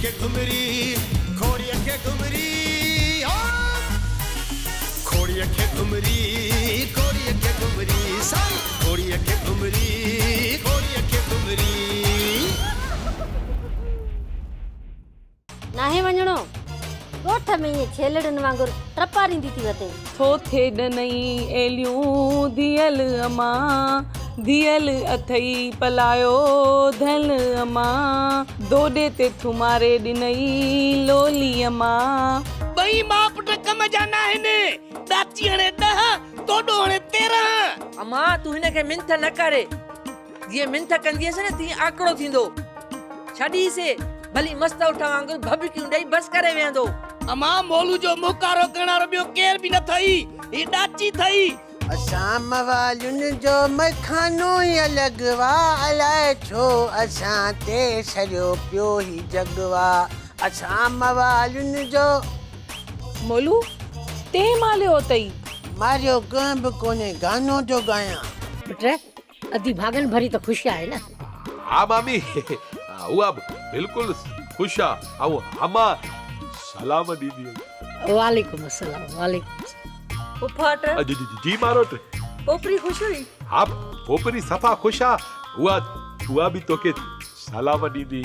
के घुमरी खोड़िया के घुमरी खोड़िया के घुमरी खोड़िया के घुमरी साई खोड़िया के घुमरी खोड़िया के घुमरी नाहे वञणो ॻोठ में ईअं छेलड़नि वांगुरु टपारींदी थी वते थो थे ॾनई एलियूं दियल अमा दियल अथई पलायो धन अमा दोॾे ते थुमारे ॾिनई लोली अमा ॿई मां पुट कम जा न आहिनि दाची हणे 10 तोॾो हणे 13 अमा तूं हिनखे मिंथ न करे जीअं मिंथ कंदीअसि न तीअं आकड़ो थींदो छॾीसे भली मस्त उठ वांगुरु भभकियूं ॾेई बस करे वेंदो अमा मोलू जो मुकारो करण वारो ॿियो केर बि न थई ही दाची थई असां मवालुनि जो मखानो ई अलॻि वा अलाए छो असां ते सॼो पियो ई जगवा असां मवालुनि जो मोलू ते मालियो अथई मारियो कंहिं बि कोन्हे गानो जो गायां पुट अधी भागन भरी त ख़ुशि आहे न हा मामी उहा बिल्कुलु ख़ुशि आहे ऐं अमा सलाम ॾींदी वालेकुम अस्सलाम वालेकुम फुफाट जी मारोट पोपरी ख़ुशि हुई हा पोपरी सफ़ा ख़ुशि आहे उहा बि तोखे सलाम ॾींदी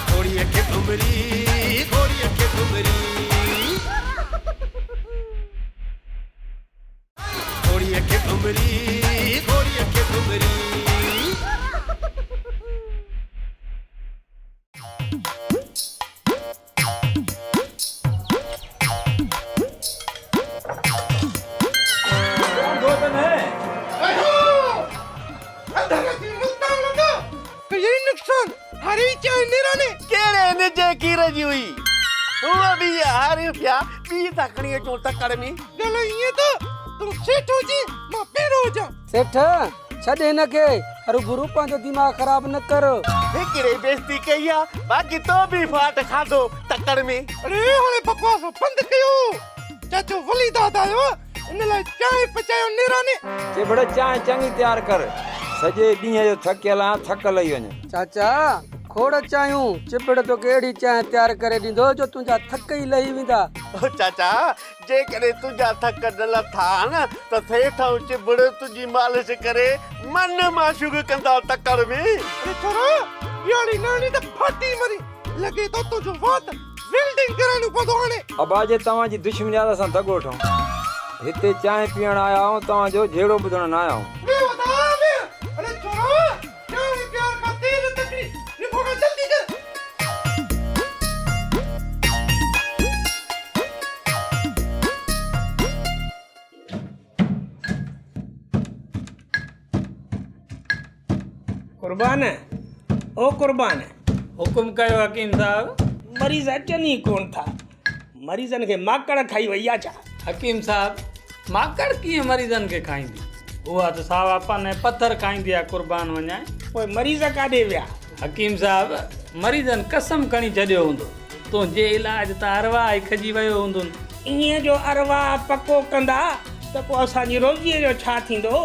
खोड़िया के घुमरी खोड़िया के घुमरी खोड़िया के घुमरी खोड़िया के घुमरी केड़े ने जे की रजी हुई हुआ भी हारी पिया बी तकड़ी चो तकड़ में गल ये तो तू सेठ हो जी मां पेरो जा सेठ छॾ हिनखे अरे गुरु पंहिंजो दिमाग़ ख़राब न कर हिकिड़े बेइज्जती कई आहे बाक़ी तो बि फाट खाधो तकड़ में अरे हाणे बकवास बंद कयो चाचो वली दादा आयो इन लाइ चांहि पचायो नेराने चिबड़ चांहि चङी तयारु कर सॼे ॾींहं जो थकियल आहियां थक लही वञे चाचा खोड़ चांहियूं चिबड़ तोखे अहिड़ी चांहि तयारु करे ॾींदो जो तुंहिंजा थक ई लही वेंदा चाचा जे करे तुंहिंजा थक न लथा न त सेठ ऐं चिबड़ तुंहिंजी मालिश करे मन माशूक कंदा तकड़ में अरे छोरो यानी नानी त फाटी मरी लगे तो तुंहिंजो वात वेल्डिंग कराइणो पवंदो हाणे अबा जे तव्हांजी दुश्मनी सां दॻो ठऊं हिते चांहि पीअण आया आहियूं तव्हांजो जहिड़ो ॿुधण न आया आहियूं अरे छोरो चांहि प्यार का तेल तकड़ी रिपोर्ट जल्दी कर कुर्बान ओ कुर्बान हुकुम कयो हकीम साहब मरीज़ अचनि ई कोन था मरीज़नि खे माकड़ खाई वई आहे छा हकीम साहब माकड़ कीअं मरीज़नि खे खाईंदी उहा त सावा पन ऐं पथर खाईंदी आहे कुर्बान वञाए पोइ मरीज़ काॾे विया हकीम साहब मरीज़नि कसम खणी छॾियो हूंदो तुंहिंजे इलाज त अरवाह ई खजी वियो हूंदुनि ईअं जो अरवाह पको कंदा त पोइ असांजी रोज़ीअ जो छा थींदो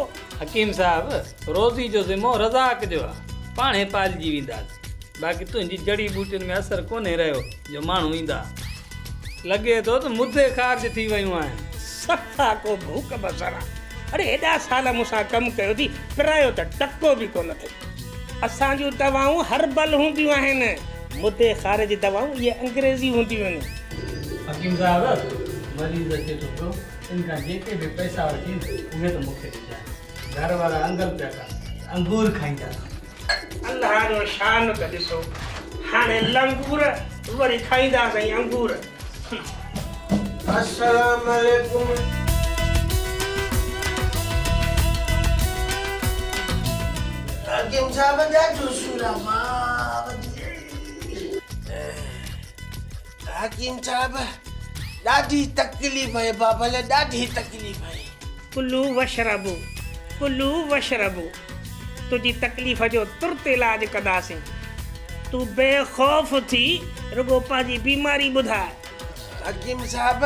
हकीम साहब रोज़ी जो ज़िमो रज़ाक जो आहे पाणे पालिजी वेंदासीं बाक़ी तुंहिंजी जड़ी बूटियुनि में असरु कोन्हे रहियो जो माण्हू ईंदा लॻे थो त मुद्दे ख़ारिज थी वियूं आहिनि सफ़ा को भूख बसर आहे अरे हेॾा साल मूंसां कमु कयो थी पिरायो त टको बि कोन थिए असांजूं दवाऊं हर्बल हूंदियूं आहिनि मुद्दे ख़ारिज दवाऊं इहे अंग्रेज़ी हूंदियूं आहिनि हकीम साहब मरीज़ अचे थो पियो इनखां जेके बि पैसा वठी उहे त मूंखे ॾिजाइ घर वारा अंगल पिया था अंगूर खाईंदा अल्लाह जो शान त ॾिसो हाणे लंगूर वरी खाईंदासीं अंगूर अस्सलाम वालेकुम हकीम साहब ॾाढो सूर आहे मां हकीम साहब ॾाढी तकलीफ़ आहे बाबा लाइ ॾाढी तकलीफ़ आहे कुल्लू वशरबू तुझी तकलीफ़ जो तुरत इलाज कंदासीं तूं बेखौफ़ थी रुगो पंहिंजी बीमारी ॿुधाए हकीम साहब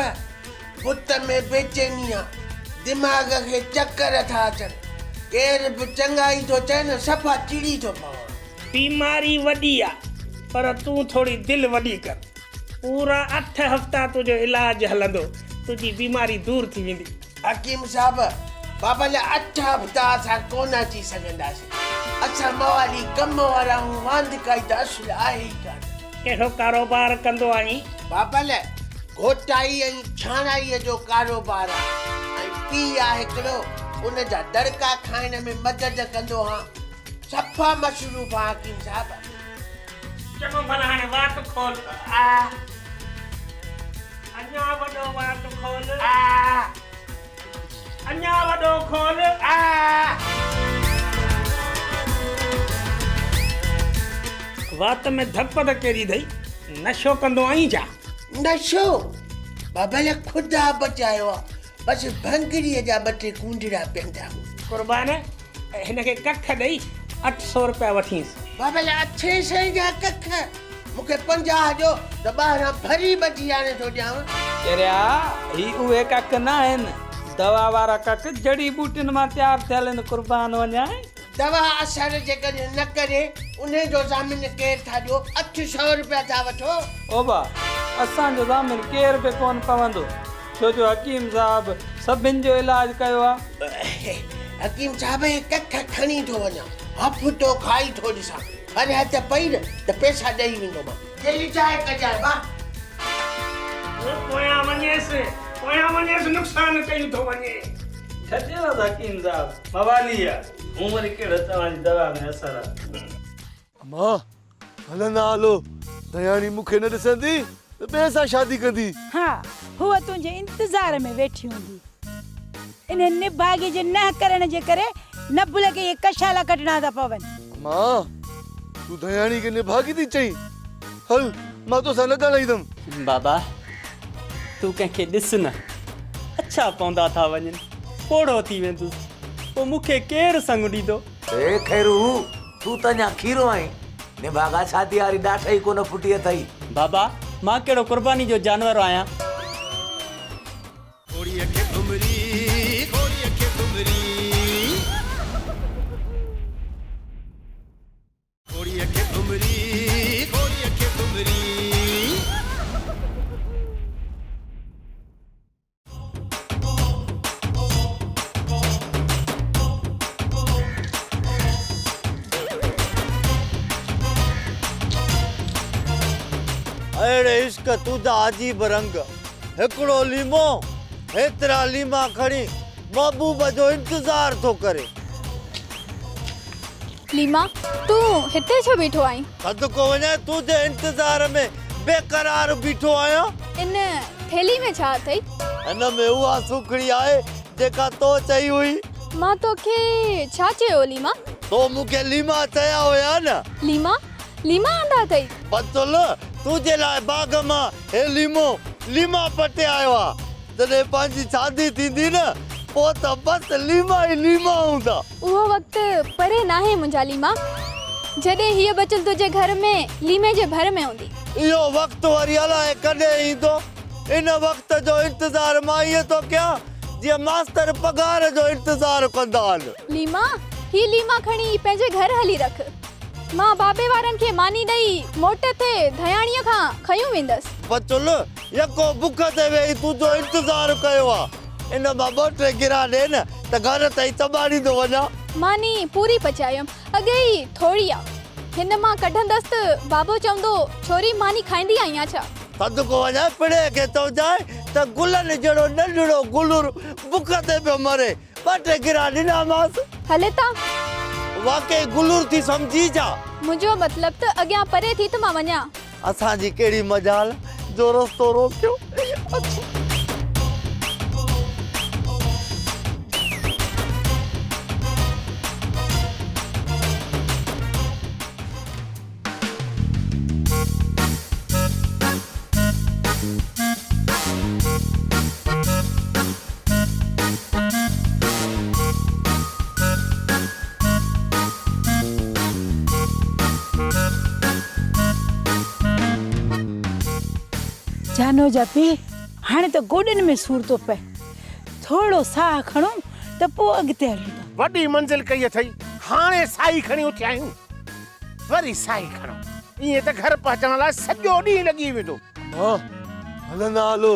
पुत में बेचैनी आहे दिमाग़ खे चकर था अचनि केर बि चङाई थो चए न सफ़ा चिड़ी थो पवे बीमारी वॾी आहे पर तूं थोड़ी दिलि वॾी कर। पूरा 8 हफ़्ता तुंहिंजो इलाज हलंदो, तुंहिंजी बीमारी दूर थी वेंदी। हकीम साहब, बाबा लाइ 8 हफ़्ता असां कोन अची सघंदासीं। असां मवाली कम वारा हूं, वांद काई त असुल आहे ई कान। कहिड़ो कारोबार कंदो आहीं? बाबा लाइ घोटाई ऐं छाणाईअ जो कारोबार आहे ऐं पीउ आहे हिकिड़ो, उन जा दड़का खाइण में मदद कंदो हा। सफ़ा मशरूफ़ आहे हकीम साहब। चङो भला हाणे वात खोल। अञा वॾो वात खोल। अञा वॾो खोल। वात में धप त कहिड़ी अथई? नशो कंदो आहीं छा? नशो बाबा लाइ ख़ुदा बचायो आहे, बसि भंगड़ीअ जा 2 कूंडड़ा पीअंदा। कुर्बान हिनखे कख ॾेई 800 रुपया वठींसि। बाबा लाइ 600 जा कख, मूंखे 50 जो त 12 भरी बची आणे थो ॾियांव। चरिया ही उहे कख न आहिनि, दवा वारा कख जड़ी बूटियुनि मां तयारु थियल आहिनि। कुर्बान वञाए दवा असर जेकॾहिं न करे उन जो ज़ामिन केरु था ॾियो? 800 रुपया था वठो। ओ बा, असांजो ज़ामिन केर बि कोन पवंदो, छो जो हकीम साहब सभिनि जो इलाज कयो आहे। हकीम साहब हे कख खणी थो वञा, हफ़्तो खाई थो ॾिसां, हर हथ पई न त पैसा ॾेई वेंदो मां। जल्दी चाहे कजाए बा। पोयां वञेसि नुक़सान कयूं थो वञे। छॾियो हकीम साहब, मवाली आहे, हूं वरी कहिड़ो तव्हांजी दवा में असर आहे। मां हलंदा हलो, दयानी मूंखे न ॾिसंदी त ॿिए सां शादी कंदी। हाँ, हूअ तुंहिंजे इंतज़ार में वेठी हूंदी। इन निभागे जे न करण जे करे न भुल के ये कशाला कटना था पवनि। मां तूं दयानी खे निभागी थी चई? हल मां तोसां न ॻाल्हाईंदुमि। बाबा तूं कंहिंखे ॾिस न, अच्छा पवंदा था वञनि, पोड़ो थी वेंदुसि, पोइ मूंखे केरु संग ॾींदो? ए खैरू, तूं त अञा खीरो आहीं, निभागा शादी वारी ॾाठ ई कोन फुटी अथई। बाबा मां कहिड़ो कुर्बानी जो जानवर आहियां? घोड़ीअ खे घुमरी, घोड़ीअ खे घुमरी, घोड़ीअ खे घुमरी, घोड़ीअ खे घुमरी। अड़े इश्क तू दा अजीब रंग, हिकिड़ो लीमो हेतिरा लीमा खणी महबूब जो इंतजार थो करे। लीमा तूं हिते छो बीठो आहीं? थधि को वञे, तुंहिंजे इंतजार में बेकरार बीठो आहियां। इन थैली में छा अथई? हिन में उहा सुखड़ी आहे जेका तो चई हुई। मां तोखे छा चयो लीमा? तो मूंखे लीमा चया हुया न। लीमा लीमा आंदा अथई? बचल तुंहिंजे लाइ बाग मां हे लीमा पटे आयो आहे। जॾहिं पंहिंजी शादी थींदी न, पोइ त बसि लीमा ई लीमा हूंदा। उहो वक़्तु परे नाहे मुंहिंजा लीमा, जॾहिं हीअ बचल तुंहिंजे घर में लीमे जे भर में हूंदी। इहो वक़्तु वरी अलाए कॾहिं ईंदो। इन वक़्त जो इंतज़ार मां ईअं थो कयां जीअं मास्तर पगार जो इंतज़ार कंदा आहिनि। लीमा ही लीमा खणी पंहिंजे घर हली रख, मां बाबे वारनि खे मानी ॾेई मोट ते धयाणीअ खां खयूं वेंदसि। बचल यको बुख ते वेही तुंहिंजो इंतज़ार कयो आहे। इन मां 2-3 गिरा ॾे न त घर ताईं चॿाड़ींदो वञा। मानी पूरी पचायमि, अॻे ई थोड़ी आहे, हिन मां कढंदसि त बाबो चवंदो छोरी मानी खाईंदी आहियां छा? थधि को वञे, पिड़े खे चवजांइ त गुलनि जहिड़ो नंढड़ो गुलुर बुख ते पियो मरे, 2-3 गिरा ॾिनामांसि। हले ता वाकई गुलुर थी समझी छा? मुंहिंजो मतिलब त अॻियां परे थी त मां वञा। असांजी कहिड़ी मजाल जो रस्तो रोकियो। जानो जा पी, हाणे त गोॾनि में सूर थो पए, थोरो साह खणो त पोइ अॻिते हलूं। वॾी मंज़िल कई अथई, हाणे साई खणी उथिया आहियूं, वरी साई खणो। ईअं त घर पहुचण लाइ सॼो ॾींहुं लॻी वेंदो। मां हलंदा हलो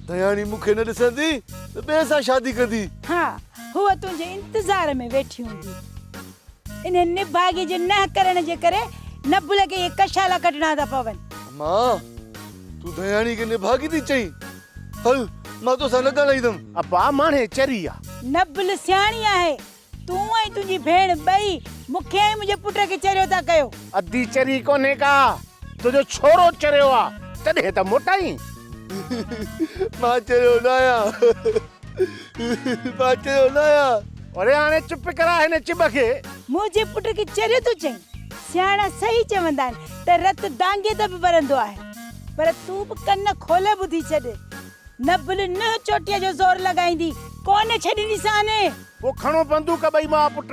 दयाणी मूंखे न ॾिसंदी त ॿिए सां शादी कंदी। हाँ हूअ तुंहिंजे इंतज़ार में वेठी हूंदी। इन निभागे जे न करण जे करे नबुल खे ये कशाला कटना था पवन। मां तू दयाणी खे निभागी थी चई? हल मां तो सां न ॻाल्हाईंदमि। अबा माणे चरी आ। नबुल सियाणी आहे। तूं ऐं तुंहिंजी भेण ॿई मूंखे ऐं मुंहिंजे पुट खे चरियो था कयो। अधी चरी कोन्हे का, तुंहिंजो छोरो चरियो आ, तॾहिं त मोटाई। मां चरियो न आहियां। मां चरियो न आहियां। अरे हाणे चुप करा हिन चिब खे। मुंहिंजे पुट खे चरियो थो चई। सियाणा सही चवंदा आहिनि त रत दांगे त बि भरंदो आहे, पर तूं बि कन खोले ॿुधी छॾ। नबुल न चोटीअ जो ज़ोर लॻाईंदी, कोन छॾींदी साने। वो खणो बंदूक ॿई मां पुट,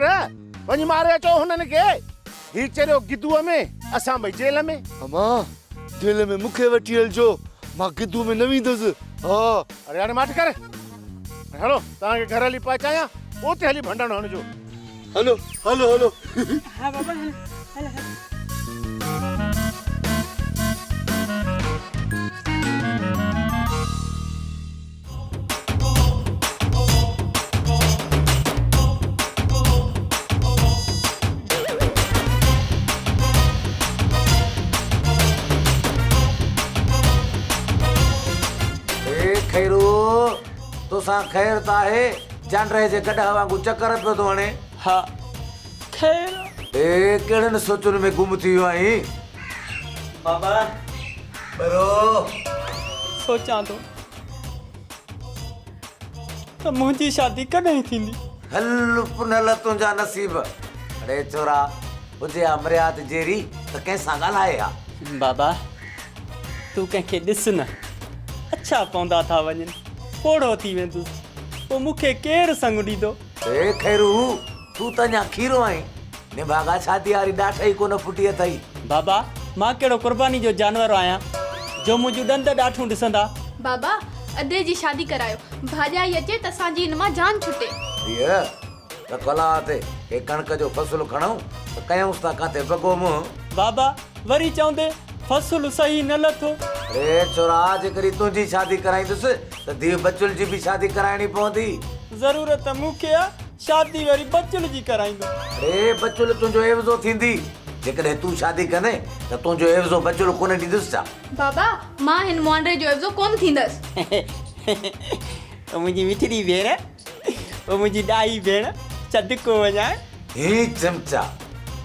वञी मारे अचो हुननि खे। ही चरियो गिदूअ में, असां ॿई जेल में। अमां जेल में मूंखे वठी हलजो, मां गिदू में न वेंदुसि। हा अरे हाणे माठ कर। हलो तव्हांखे घर हली पहुचायां, उते हली भंडण हणिजो। हलो हलो हलो। हाँ बाबा हल हल हल। खैरू तोसां ख़ैर त आहे? जानरे जे गॾ वांगुरु चकर पियो थो हणे। हा ख़ैर। कहिड़नि सोचुनि में गुम थी वियो आहीं? बाबा बरो सोचां थो त मुंहिंजी शादी कॾहिं थींदी। हल पुनल तुंहिंजा नसीब। अड़े छोरा हुजे हा मर्याद जेरी त कंहिंसां ॻाल्हाए हा। बाबा तूं कंहिंखे ॾिस न, अच्छा पवंदा था वञनि, पोड़ो थी वेंदुसि, पोइ मूंखे केरु संग ॾींदो? खैरू तूं त अञा खीरो आहीं। निभागा शादी वारी ॾाठ ई कोन फुटी अथई। बाबा मां कहिड़ो कुर्बानी जो जानवर आहियां जो मुंहिंजूं ॾंद ॾाठूं ॾिसंदा। बाबा अधे जी शादी करायो, भाॼाई अचे त असांजी हिन मां जान छुटे। धीअ त कला ते हे कणक जो फ़सुलु खणूं त कयूंसि था काथे बगो मुंहुं। बाबा वरी चवंदे फ़सुलु सही न लथो। अरे छोरा जेकॾहिं तुंहिंजी शादी कराईंदुसि त धीउ बचुल जी बि शादी कराइणी पवंदी। ज़रूरत मूंखे आहे, शादी वरी बचुल जी कराईंदो। अरे बचुल तुंहिंजो एवज़ो थींदी, जेकॾहिं तूं शादी कंदे त तुंहिंजो एवज़ो बचुल कोन ॾींदुसि छा? बाबा मां हिन मुआंडे जो एवज़ो कोन थींदसि। ओ मुंहिंजी मिठड़ी भेण, ओ मुंहिंजी ॾाई भेण, सदको वञा। हे चमचा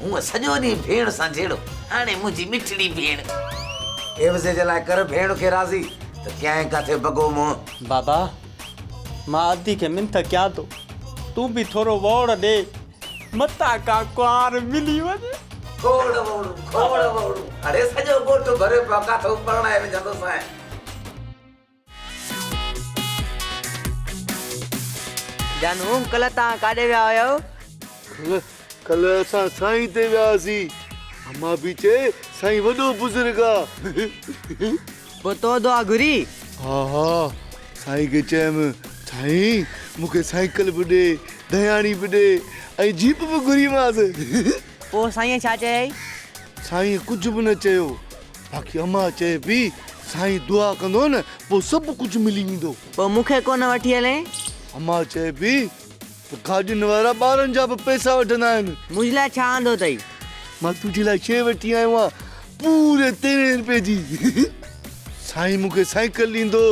हूअं सॼो ॾींहुं भेण सां जहिड़ो, हाणे मुंहिंजी मिठड़ी भेण। एवज़े जे लाइ कर भेण खे राज़ी त कंहिं काथे बगो मुंहुं। बाबा मां अधी खे मिंथ कयां थो, तूं बि थोरो वोड़ ॾे, मता का कुआर मिली वञे। खोड़ वोड़ू अरे सॼो ॻोठ भरे पियो काथो परणाए विझंदुसि। जानू कल्ह तव्हां काॾे विया हुयो? कल्ह असां साईं ते वियासीं। अम्मा बि चए साईं वॾो बुज़ुर्ग आहे। पोइ तो दुआ घुरी? हा हा साईं खे चयमि साईं मूंखे साइकिल बि ॾे, दयाणी बि ॾे ऐं जीप बि घुरीमांसि। पोइ साईं छा चयई? साईं कुझु बि न चयो, बाक़ी अम्मा चए पई साईं दुआ कंदो न पोइ सभु कुझु मिली वेंदो। पोइ मूंखे कोन वठी हले? अम्मा चए पई त गाॾियुनि वारा ॿारनि जा बि पैसा वठंदा आहिनि। मुंहिंजे लाइ छा आंदो अथई? मां तुंहिंजे लाइ शइ वठी आयो आहियां पूरे 13 रुपए जी। साईं मूंखे साइकिल ॾींदो,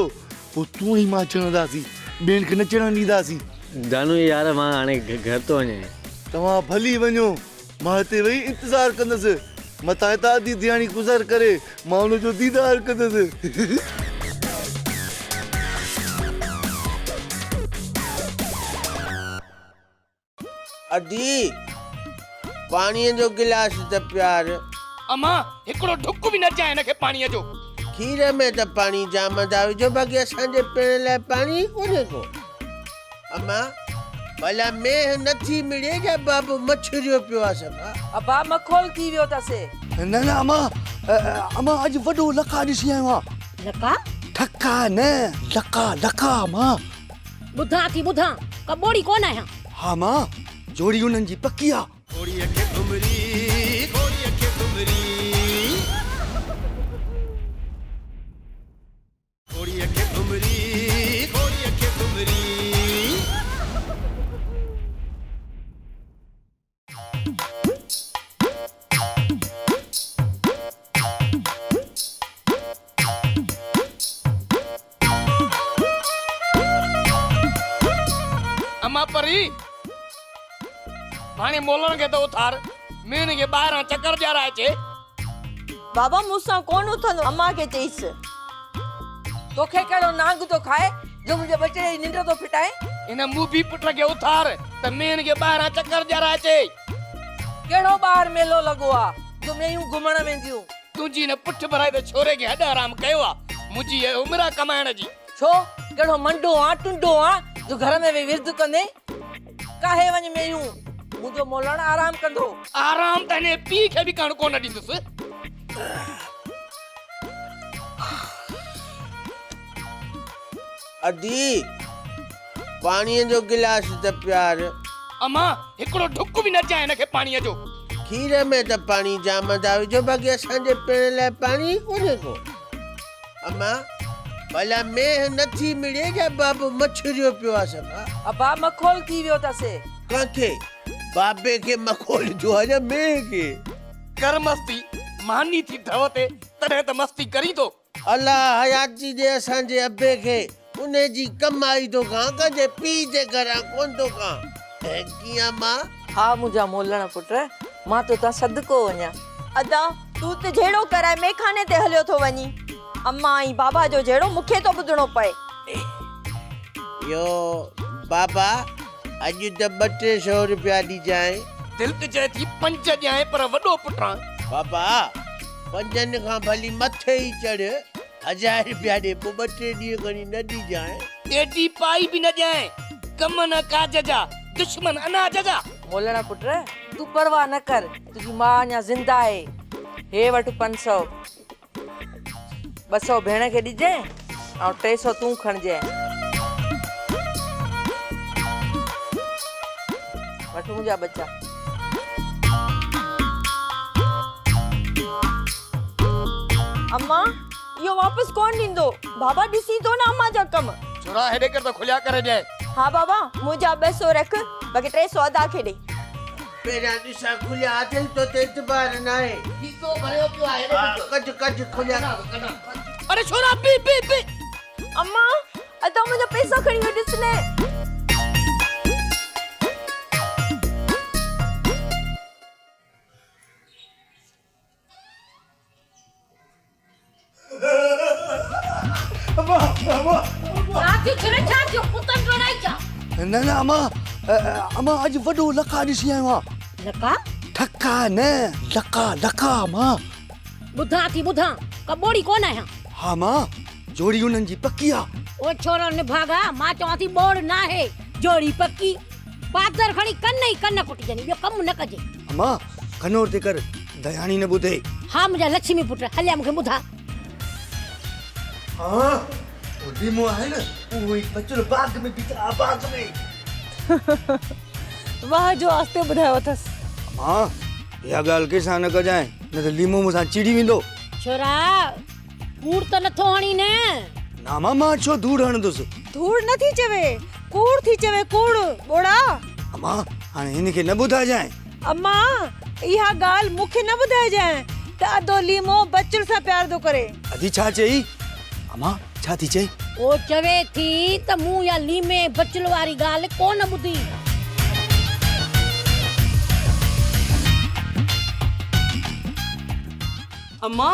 पोइ तूं ई मां चढ़ंदासीं, ॿियनि खे न चढ़ण ॾींदासीं। जानू यार मां हाणे घर थो वञे। तव्हां भली वञो, मां हिते वेही इंतज़ारु कंदुसि। मथां हितां अधी दियाणी गुज़र करे मां हुनजो दीदार कंदुसि। अदी पाणीअ जो गिलास त प्यार। अम्मा हिकिड़ो ढुक बि न अचां हिनखे पाणीअ जो। खीर में त पाणी जाम था विझो, बाक़ी असांजे पीअण लाइ पाणी कोन्हे को। अम्मा भला मेह नथी मिले या बाबू मछरियो पियो आहे सभु? अबा मखोल थी वियो अथसि। न न अम्मा अॼु वॾो लका ॾिसी आयो आहियां। लका? ठका न लका लका अम्मा। ॿुधां थी ॿुधां, कबोड़ी कोन आहियां। हा मां जोड़ी उन्हनि जी पकी आहे। घोड़ीअ खे घुमरी, घोड़ीअ खे घुमरी। पोपरी हाणे मोलण खे तो उथार मीन खे ॿाहिरां चकर ॾियाराए अचे। बाबा मूंसां कोन उथंदो, अम्मा खे चईसि। तोखे कहिड़ो नांग तो खाए जो मुंहिंजे बचे जी निंड तो फिटाए। इन मूं भी पुट खे उथार त मीन खे ॿाहिरां चकर ॾियाराए अचे। कहिड़ो ॿाहिरि मेलो लॻो आहे जो मेयूं घुमण वेंदियूं। तुंहिंजी न पुठ भराए त छोरे खे हॾ आराम कयो आहे। मुंहिंजी उमिरि आहे कमाइण जी। छो कहिड़ो मंडो आहे टुंडो आहे जो घर में वेही विर्द कंदे। काहे वञ मेयूं, मुंहिंजो मोलण आराम कंदो। आराम त हिन पीउ खे बि करण कोन ॾींदुसि। अदी पाणीअ जो गिलास त प्यार। अम्मा हिकिड़ो ढुक बि न ॾिजां हिनखे पाणीअ जो। खीर में त पाणी जामदा विझो, बाक़ी असांजे पीअण लाइ पाणी कोन्हे को। अम्मा भला मेह नथी मिले या बाबू मछरियो पियो आहे सभा। अबा मखोल थी वियो अथसि। कंखे बाबे खे मखोल जो आहे या मेह खे? कर मस्ती मानी थी धव ते तॾहिं त मस्ती करी थो। अल्लाह हयाती दे असांजे अबे खे, उन जी कमाई तो खां, कंहिंजे पीउ जे घरां कोन तो खां। कीअं मां? हा मुंहिंजा मोलण पुट, मां तो तां सदको वञा। अदा तू त जहिड़ो कराए मेखाने ते हलियो थो वञी। अम्मा ऐं बाबा जो जहिड़ो मूंखे तो ॿुधणो पए। यो बाबा अॼु त 200 रुपया ॾिजांइ। दिल त चए थी 5 ॾियां पर वॾो पुटां। बाबा 5 खां भली मथे ई चढ़, 1000 रुपया ॾे, पोइ 2-3 ॾींहं खणी न ॾिजांइ। एडी पाई बि न ॾियां, कम न काज जा, दुश्मन अनाज जा। मोलण पुट तू परवाह न कर, तुझी मां अञा ज़िंदा आहे। हे वठ 500, 200 भेण खे ॾिजांइ ऐं 300 तूं खणजांइ। वठ मुंहिंजा बच्चा। अम्मा इहो वापस कोन ॾींदो, बाबा ॾिसी तो न अम्मा जा कम। छोरा हेॾे कर त खुलिया करे ॾियां। हाँ बाबा मुंहिंजा 200 रख, बाक़ी 300 अदा खे ॾे। पहिरियां ॾिसां खुलिया दिल तो ते एतबार न आहे। ठीको भरियो पियो आहे। कज खुलिया। अरे छोरा पी पी पी। अम्मा अदा मुंहिंजा पैसा खणी वञ, ॾिस ने। न न अम्मा अम्मा अॼु वॾो लका ॾिसी आयो आहियां। लका ठका न लका लका अम्मा। ॿुधां थी ॿुधां, कबोड़ी कोन आहियां। हा मां जोड़ी उन्हनि जी पकी आहे। ओ छोरो निभागा, मां चवां थी बोड़ न आहे, जोड़ी पकी। पादर खणी कन ई कन कुटिजनी, ॿियो कमु न कजे। अम्मा कनोर ते कर, दयाणी न ॿुधे। हा मुंहिंजा लक्ष्मी पुट, हलिया मूंखे ॿुधा। हाँ वो डीमो है ना, वो एक बच्चों बाग में बिता बाग में। वाह जो आस्ते ॿुधायो अथसि। मां इहा ॻाल्हि कंहिंसां न कजांइ, न त लीमो मूंसां चिड़ी वेंदो। छोरा कूड़ त नथो हणी न। ना मां छो धूड़ हणंदुसि? धूड़ नथी चवे, कूड़ थी चवे, कूड़ बोड़ा। अम्मा हाणे हिनखे न ॿुधाइजांइ। अम्मा इहा ॻाल्हि मूंखे न ॿुधाइजांइ त अदो लीमो बचड़ सां प्यार थो करे। अधी छा चई? अम्मा छा थी चई? ओ चवे थी त मूं या लीमे बचल वारी ॻाल्हि कोन ॿुधी। अम्मा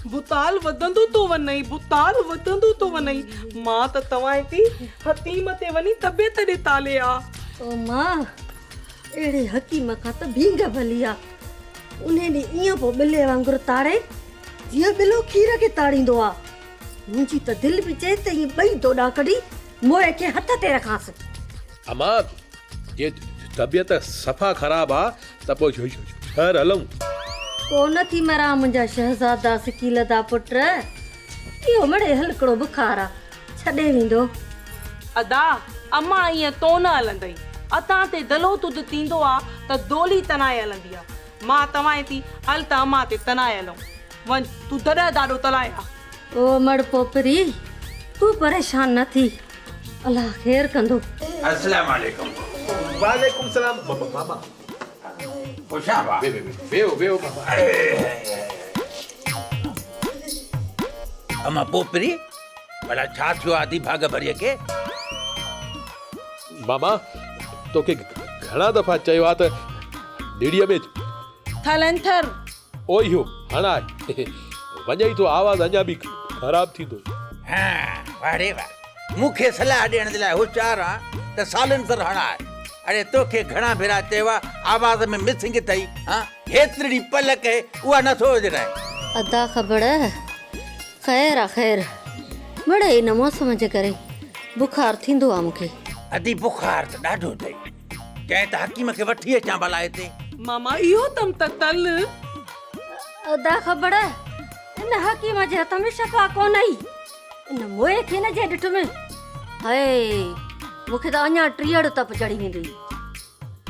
बुताल वधंदो तो वञई, बुताल वधंदो तो वञई। मां त तव्हां थी हतीम ते वञी तबियत ॾे ताले आ। ओ मां अहिड़े हकीम खां त भींग भली आहे। उन ॾींहुं ईअं पोइ ॿिले वांगुरु ताड़े जीअं ॿिलो खीर खे ताड़ींदो आहे। मुंहिंजी त दिलि बि चए त इहे ॿई दोॾा कढी मोए खे हथ ते रखांसि। अम्मा ये तबियत सफ़ा ख़राब आहे त पोइ घर हलूं। कोन थी मरां मुंहिंजा शहज़ादा सिकीलदा पुट, इहो मड़े हलकड़ो बुखार आहे, छॾे वेंदो। अदा अम्मा ईअं तो न हलंदई। अतां ते दलो तुद थींदो आहे त दोली तनाए हलंदी आहे। मां तव्हां थी हल त अम्मा ते तनाए हलूं। वञ तूं तॾहिं ॾाढो तलाया। ओ मड़ पोपरी तूं परेशान न थी, अल्लाह ख़ैर कंदो। अस्सलाम वालेकुम। वालेकुम सलाम बाबा। खुशाबा वेहो वेहो बाबा। अम्मा पोपरी भला छा थियो आदि भाग भरिए के? बाबा तोखे घणा दफ़ा चयो आहे त ॾिड़ीअ में थलंथर ओ इहो हणाए वञई थो आवाज़ अञा बि ख़राब थींदो। हाँ वाह रे वाह मूंखे सलाह ॾियण जे लाइ होशियार आहे त साइलेंसर हणाए। अरे तोखे घणा भेरा चयो आहे आवाज़ में मिसिंग अथई। हाँ हेतिरी पलक है उहा नथो विझराए। अदा ख़बर ख़ैर आहे ख़ैर बड़े इन मौसम जे करे बुखार थींदो आहे मूंखे। अदी बुखार त ॾाढो अथई कंहिं त हकीम खे वठी अचां भला हिते। मामा इहो तम त तल अदा ख़बर इन हकीम जे हथ में शफ़ा कोन आई इन मोए खे न जे ॾिठ में हाय मूंखे त अञा 63 तप चढ़ी वेंदी।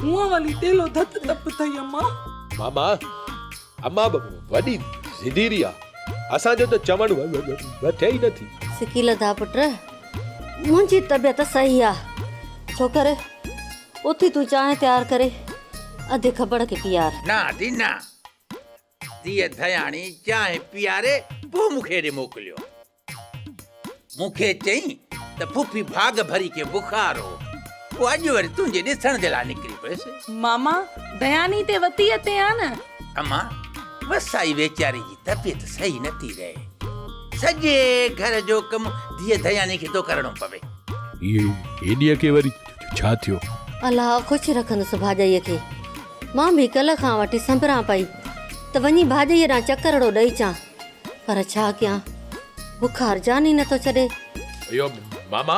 मुंहं वाली तेलो धत तप थई अम्मा। मामा अम्मा वॾी ज़िदीरी आहे असांजो त चवण वठे ई नथी। सिकील दा पुट मुंहिंजी तबियत सही आहे छो करे उथी तूं चांहि तयार करे अधे ख़बर के पियार। ना दीना धीअ धयाणी चांहि पीआरे पोइ मूंखे ॾे मोकिलियो। मूंखे चई त फुफी भाग भरी के बुखार हो पोइ अॼु वरी तुंहिंजे ॾिसण जे लाइ निकिरी पयसि। मामा दयानी ते वती अते आ न अम्मा वसाई वेचारी जी तबियत सही नथी रहे सॼे घर जो कमु धीअ दयानी खे थो करणो पवे। इन्हीअ खे वरी छा थियो? अलाह ख़ुशि रखंदुसि भाॼईअ खे। मां बि कल्ह खां वठी संभरां पई त वञी भाॼईअ ॾांहुं चकरड़ो ॾेई अचां पर छा कयां बुखार जान ई नथो छॾे। इहो मामा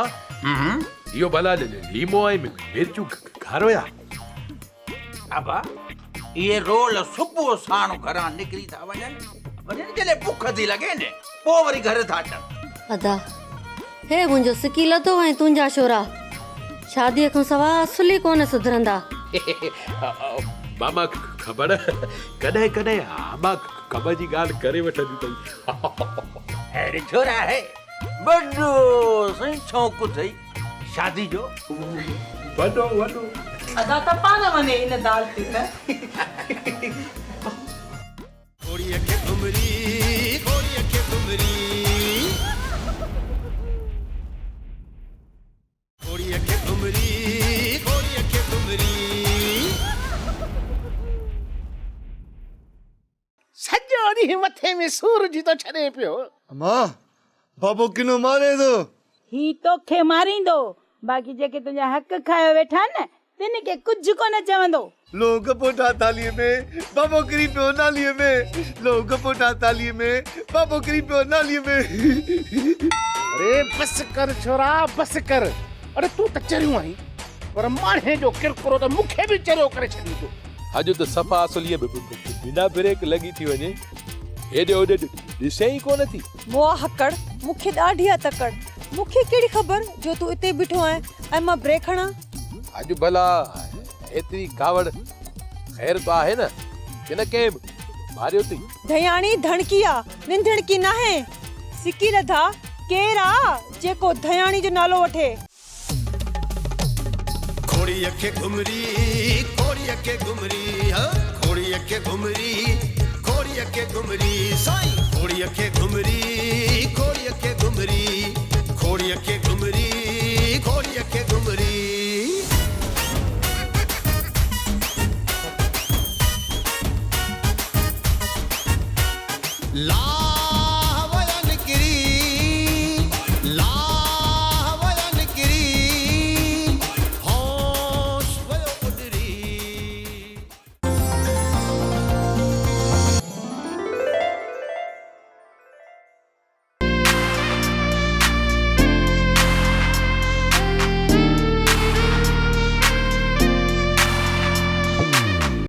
इहो भला लीमो ऐं मिर्चूं खारोया। अबा ये रोल सुबुह साण घरां निकिरी था वञनि जॾहिं बुख थी लॻे न पोइ वरी घर था अचनि। अदा हे मुंहिंजो सिकी लधो ऐं तुंहिंजा शोरा शादीअ खां सवाइ असुली कोन सुधरंदा। मामा ख़बर कॾहिं कॾहिं अम्मा कम जी ॻाल्हि करे वठंदी अथई। अहिड़े छोरा है वॾो सही शौक़ु अथई शादी जो वॾो वॾो। अदा त पाण वञे इन दाल ते त घोड़ीअ खे घुमरी घोड़ीअ खे घुमरी घोड़ीअ खे घुमरी घोड़ीअ खे घुमरी सॼो ॾींहुं मथे में सूरज थो छॾे पियो। अम्मा बाबो किनो मारे थो। ही तोखे मारींदो बाक़ी जेके तुंहिंजा हक़ खायो वेठा न तिन खे कुझु कोन चवंदो। लोग पोटा तालीअ में बाबो किरी पियो नालीअ में लोग पोटा तालीअ में बाबो किरी पियो नालीअ में। अरे बस कर छोरा बस कर। अरे तू त चरियो आहीं पर माणे जो किरकिरो त मूंखे बि चरियो करे छॾींदो। अॼु त सफ़ा असुलीअ बिना ब्रेक लॻी थी वञे हेॾे होॾे ॾिसे ई कोन थी। मोआ हकड़ मूंखे ॾाढी आहे तकड़ मूंखे कहिड़ी ख़बर जो तूं हिते बीठो आहीं ऐं मां ब्रेक हणां। अॼु भला एतिरी कावड़ ख़ैर तो आहे न कि न के मारियो थी। दयाणी धणकी आहे निंधणकी न आहे। सिकी लधा केर आ जेको दयाणी जो नालो वठे। घोड़ीअ खे घुमरी घोड़ीअ खे घुमरी घोड़ीअ खे घुमरी घोड़ीअ खे घुमरी साईं घोड़ीअ खे घुमरी